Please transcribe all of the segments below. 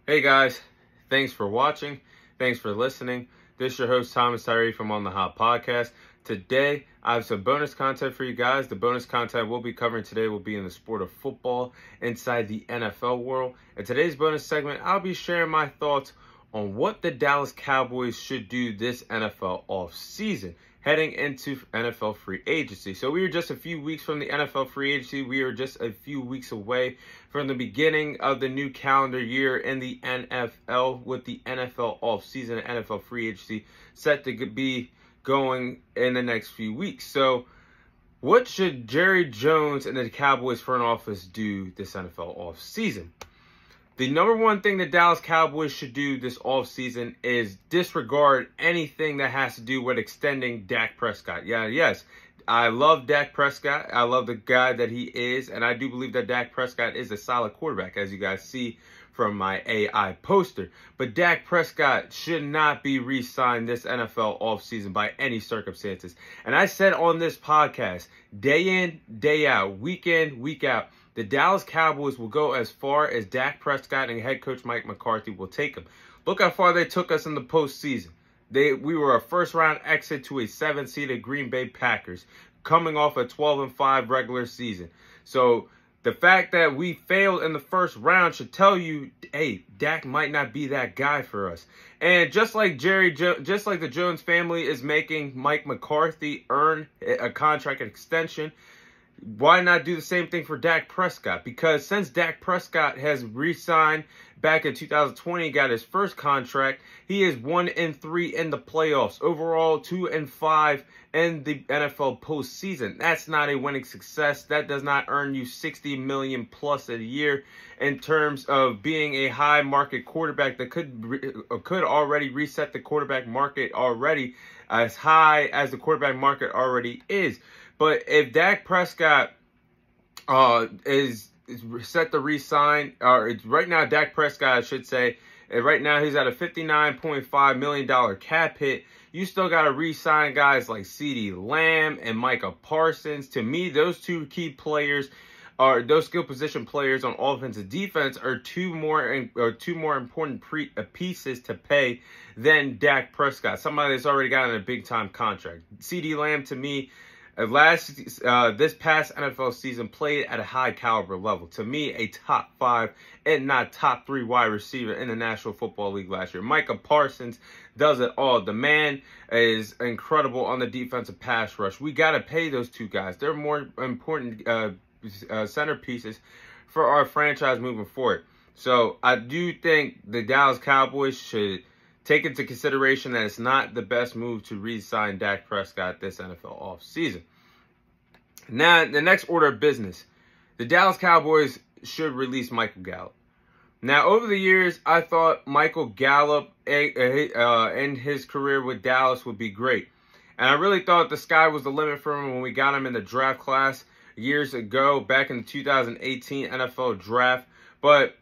Hey guys, thanks for watching. Thanks for listening. This is your host Thomas Tyree from On the Hot Podcast. Today, I have some bonus content for you guys. The bonus content we'll be covering today will be in the sport of football inside the NFL world. In today's bonus segment, I'll be sharing my thoughts on what the Dallas Cowboys should do this NFL offseason, heading into NFL free agency. So we are just a few weeks from the NFL free agency. We are just a few weeks away from the beginning of the new calendar year in the NFL, with the NFL offseason and NFL free agency set to be going in the next few weeks. So what should Jerry Jones and the Cowboys front office do this NFL offseason? The number one thing the Dallas Cowboys should do this offseason is disregard anything that has to do with extending Dak Prescott. Yes, I love Dak Prescott. I love the guy that he is, and I do believe that Dak Prescott is a solid quarterback, as you guys see from my AI poster. But Dak Prescott should not be re-signed this NFL offseason by any circumstances. And I said on this podcast, day in, day out, week in, week out, the Dallas Cowboys will go as far as Dak Prescott and head coach Mike McCarthy will take them. Look how far they took us in the postseason. We were a first-round exit to a 7-seeded Green Bay Packers, coming off a 12-5 regular season. So the fact that we failed in the first round should tell you, hey, Dak might not be that guy for us. And just like the Jones family is making Mike McCarthy earn a contract extension, why not do the same thing for Dak Prescott? Because since Dak Prescott has re-signed back in 2020, got his first contract, he is 1-3 in the playoffs. Overall, 2-5 in the NFL postseason. That's not a winning success. That does not earn you $60 million plus a year in terms of being a high market quarterback that could already reset the quarterback market already as high as the quarterback market already is. But if Dak Prescott is set to re-sign, or right now Dak Prescott, I should say, right now he's at a $59.5 million cap hit. You still got to re-sign guys like CeeDee Lamb and Micah Parsons. To me, those two key players, those skill position players on offense and defense, are two more important pieces to pay than Dak Prescott, somebody that's already gotten a big time contract. CeeDee Lamb, to me, this past NFL season played at a high caliber level. To me, a top 5 and not top 3 wide receiver in the National Football League last year. Micah Parsons does it all. The man is incredible on the defensive pass rush. We got to pay those two guys. They're more important centerpieces for our franchise moving forward. So I do think the Dallas Cowboys should take into consideration that it's not the best move to re-sign Dak Prescott this NFL offseason. Now, the next order of business, the Dallas Cowboys should release Michael Gallup. Now, over the years, I thought Michael Gallup in his career with Dallas would be great. And I really thought the sky was the limit for him when we got him in the draft class years ago, back in the 2018 NFL draft. But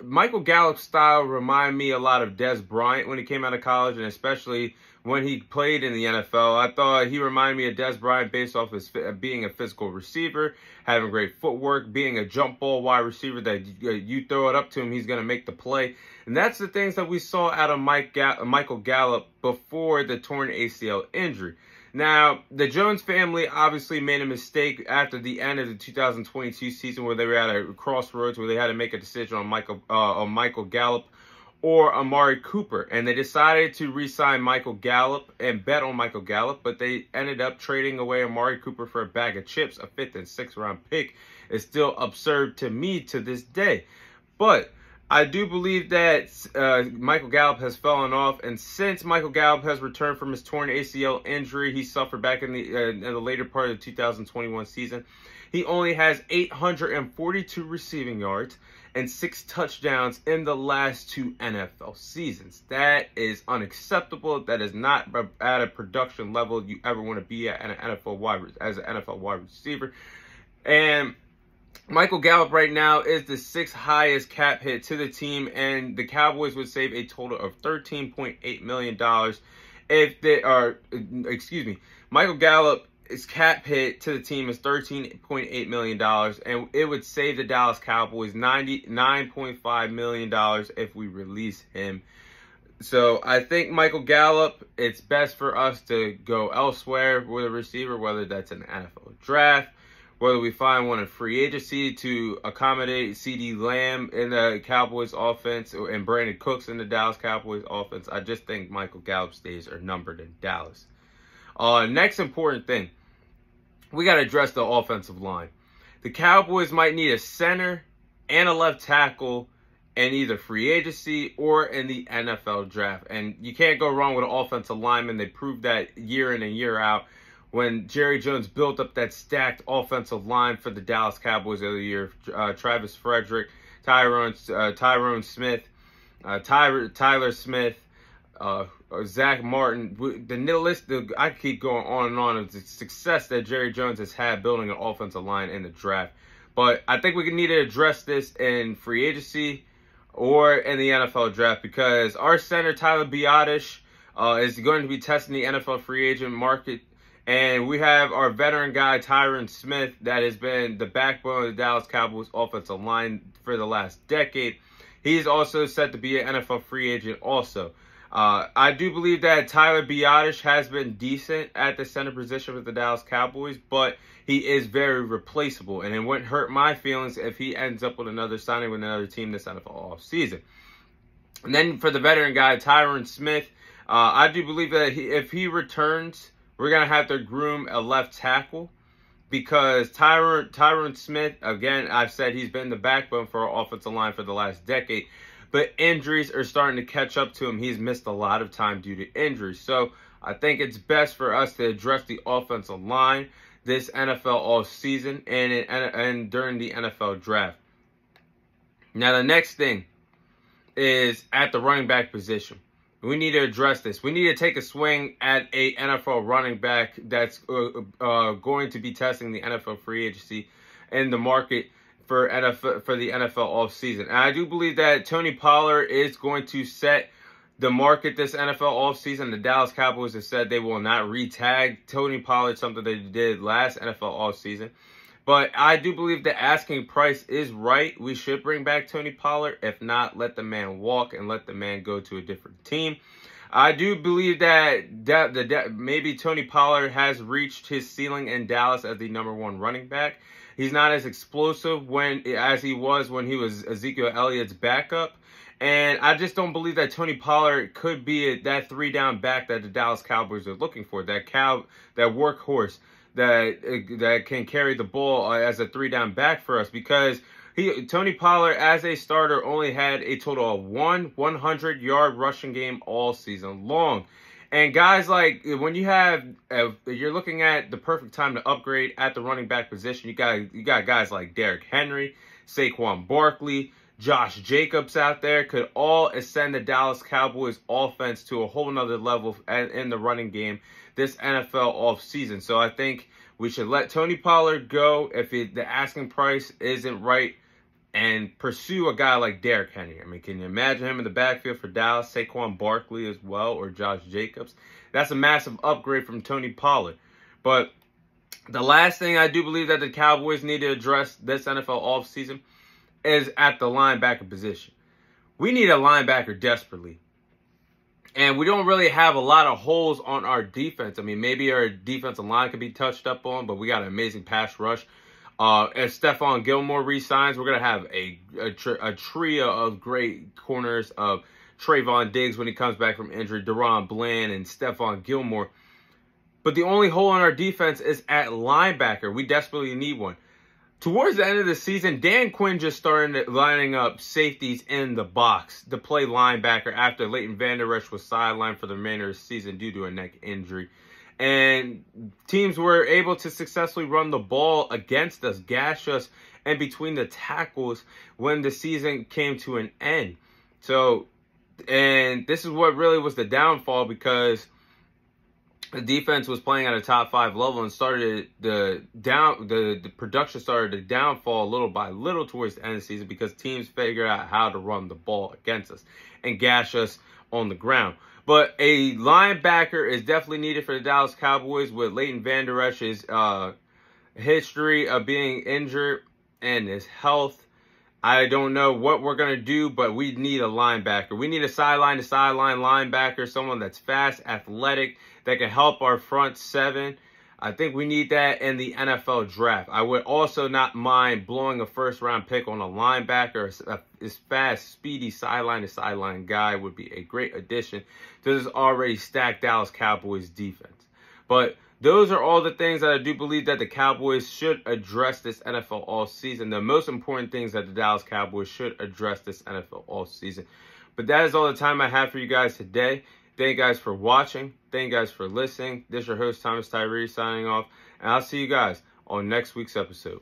Michael Gallup's style reminded me a lot of Dez Bryant when he came out of college, and especially when he played in the NFL. I thought he reminded me of Dez Bryant based off his being a physical receiver, having great footwork, being a jump ball wide receiver that you throw it up to him, he's going to make the play. And that's the things that we saw out of Michael Gallup before the torn ACL injury. Now, the Jones family obviously made a mistake after the end of the 2022 season, where they were at a crossroads where they had to make a decision on Michael Gallup or Amari Cooper. And they decided to re-sign Michael Gallup and bet on Michael Gallup, but they ended up trading away Amari Cooper for a bag of chips. A 5th and 6th round pick is still absurd to me to this day. But I do believe that Michael Gallup has fallen off, and since Michael Gallup has returned from his torn ACL injury he suffered back in the later part of the 2021 season, he only has 842 receiving yards and 6 touchdowns in the last 2 NFL seasons. That is unacceptable. That is not at a production level you ever want to be at an NFL wide receiver. And Michael Gallup right now is the 6th highest cap hit to the team, and the Cowboys would save a total of $13.8 million if they are, Michael Gallup its cap hit to the team is $13.8 million, and it would save the Dallas Cowboys $99.5 million if we release him. So I think Michael Gallup, it's best for us to go elsewhere with a receiver, whether that's an NFL draft, whether we find one in free agency to accommodate CeeDee Lamb in the Cowboys offense and Brandon Cooks in the Dallas Cowboys offense. I just think Michael Gallup's days are numbered in Dallas. Next important thing, we got to address the offensive line. The Cowboys might need a center and a left tackle in either free agency or in the NFL draft. And you can't go wrong with an offensive lineman. They proved that year in and year out when Jerry Jones built up that stacked offensive line for the Dallas Cowboys the other year. Travis Frederick, Tyrone Smith, Tyler Smith, Zach Martin. The list, I keep going on and on of the success that Jerry Jones has had building an offensive line in the draft. But I think we need to address this in free agency or in the NFL draft, because our center, Tyler Biadasz, is going to be testing the NFL free agent market. And we have our veteran guy, Tyron Smith, that has been the backbone of the Dallas Cowboys offensive line for the last decade. He's also set to be an NFL free agent also. I do believe that Tyler Biadasz has been decent at the center position with the Dallas Cowboys, but he is very replaceable, and it wouldn't hurt my feelings if he ends up with another signing with another team this NFL offseason. And then for the veteran guy, Tyron Smith, I do believe that if he returns, we're going to have to groom a left tackle, because Tyron Smith, again, I've said he's been the backbone for our offensive line for the last decade, but injuries are starting to catch up to him. He's missed a lot of time due to injuries. So I think it's best for us to address the offensive line this NFL offseason and during the NFL draft. Now, the next thing is at the running back position. We need to address this. We need to take a swing at a NFL running back that's going to be testing the NFL free agency in the market for the NFL offseason. And I do believe that Tony Pollard is going to set the market this NFL offseason. The Dallas Cowboys have said they will not re-tag Tony Pollard, something they did last NFL offseason. But I do believe the asking price is right. We should bring back Tony Pollard. If not, let the man walk and let the man go to a different team. I do believe that maybe Tony Pollard has reached his ceiling in Dallas as the #1 running back. He's not as explosive as he was when he was Ezekiel Elliott's backup. And I just don't believe that Tony Pollard could be that 3-down back that the Dallas Cowboys are looking for. That workhorse that can carry the ball as a 3-down back for us, because Tony Pollard as a starter only had a total of 100-yard rushing game all season long. And guys, like, when you're looking at the perfect time to upgrade at the running back position, you got guys like Derrick Henry, Saquon Barkley, Josh Jacobs out there could all ascend the Dallas Cowboys offense to a whole nother level in the running game this NFL offseason. So I think we should let Tony Pollard go if the asking price isn't right, and pursue a guy like Derrick Henry. I mean, can you imagine him in the backfield for Dallas, Saquon Barkley as well, or Josh Jacobs? That's a massive upgrade from Tony Pollard. But the last thing I do believe that the Cowboys need to address this NFL offseason is at the linebacker position. We need a linebacker desperately. And we don't really have a lot of holes on our defense. I mean, maybe our defensive line could be touched up on, but we got an amazing pass rush. If Stephon Gilmore re-signs, we're going to have a trio of great corners of Trayvon Diggs when he comes back from injury, Deron Bland, and Stephon Gilmore. But the only hole in our defense is at linebacker. We desperately need one. Towards the end of the season, Dan Quinn just started lining up safeties in the box to play linebacker after Leighton Vander Esch was sidelined for the remainder of the season due to a neck injury. And teams were able to successfully run the ball against us, gash us, and between the tackles when the season came to an end. So, and this is what really was the downfall, because the defense was playing at a top 5 level and started the production started to downfall little by little towards the end of the season, because teams figured out how to run the ball against us and gash us on the ground. But a linebacker is definitely needed for the Dallas Cowboys with Leighton Vander Esch's history of being injured and his health. I don't know what we're going to do, but we need a linebacker. We need a sideline-to-sideline linebacker, someone that's fast, athletic, that can help our front seven. I think we need that in the NFL draft. I would also not mind blowing a first-round pick on a linebacker. This fast, speedy sideline-to-sideline guy would be a great addition to this already stacked Dallas Cowboys defense. But those are all the things that I do believe that the Cowboys should address this NFL offseason. The most important things that the Dallas Cowboys should address this NFL offseason. But that is all the time I have for you guys today. Thank you guys for watching. Thank you guys for listening. This is your host, Thomas Tyree, signing off. And I'll see you guys on next week's episode.